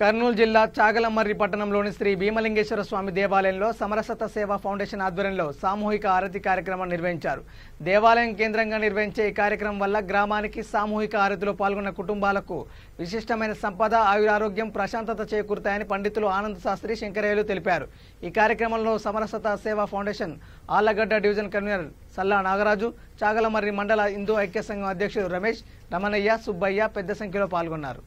కర్నూలు జిల్లా చాగలమర్రి పట్టణంలోని శ్రీ భీమలింగేశ్వర స్వామి దేవాలయంలో సమరసత సేవా ఫౌండేషన్ ఆధ్వర్యంలో సామూహిక ఆరతి కార్యక్రమం నిర్వహించారు. దేవాలయం కేంద్రంగా నిర్వహించే ఈ కార్యక్రమం వల్ల గ్రామానికి సామూహిక ఆరతిలో పాల్గొన్న కుటుంబాలకు విశిష్టమైన సంపద, ఆయురారోగ్యం, ప్రశాంతత చేకూరుతాయని పండితులు ఆనంద్ శాస్త్రి, శంకరయ్యలు తెలిపారు. ఈ కార్యక్రమంలో Samarasata Seva foundation Allagadda division convener Salla Nagaraju, Chagalamarri మండల హిందూ ఐక్య సంఘం అధ్యక్షుడు రమేష్, రమణయ్య, సుబ్బయ్య పెద్ద సంఖ్యలో పాల్గొన్నారు.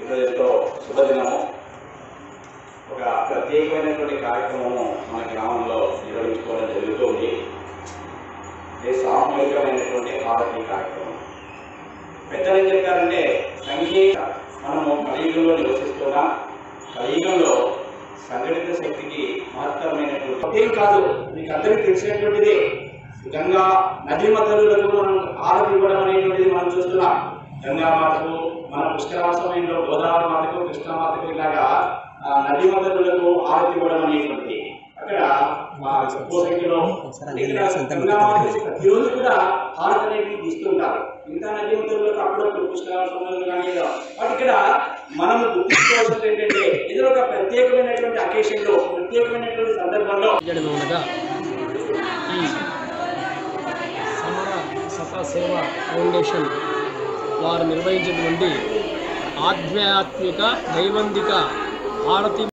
ఈరోజుతో శుభదినము. ఒక ప్రత్యేకమైనటువంటి కార్యక్రమము మన గ్రామంలో నిర్వహించుకోవడం జరుగుతుంది. ఇది సామూహికమైనటువంటి ఆరతి కార్యక్రమం. పెద్దలు ఏం చెప్తారంటే, మనము కలియుగంలో నివసిస్తున్నా, కలియుగంలో సంఘటిత శక్తికి మహత్తరమైనటువంటి ఏం కాదు, మీకు అందరికీ తెలిసినటువంటిది. గంగా నదీ మధ్యలకు మనం ఆరతి ఇవ్వడం అనేటువంటిది మనం చూస్తున్నాం. గంగామాతకు, మన పుష్కరాల సమయంలో గోదావరి మాతకు, కృష్ణామాతకు ఇలాగా నదీ మధ్యలకు ఆరతి ఇవ్వడం అనేటువంటిది. అక్కడ ఎక్కువ సంఖ్యలో ప్రతిరోజు కూడా ఆరతి అనేది ఇస్తుంటారు. ఇంకా నదీ మధ్యలకు అప్పుడప్పుడు పుష్కరాల సమయంలో కానీ వాటి ఇక్కడ మనం గుర్తించుకోవాల్సింది ఏంటంటే, ఇది ఒక ప్రత్యేకమైనటువంటి అకేషన్ లో, ప్రత్యేకమైనటువంటి సందర్భంలో ఈ సమర సత సేవ ఫౌండేషన్ వారు నిర్వహించినటువంటి ఆధ్యాత్మిక దైవందిక ఆరతి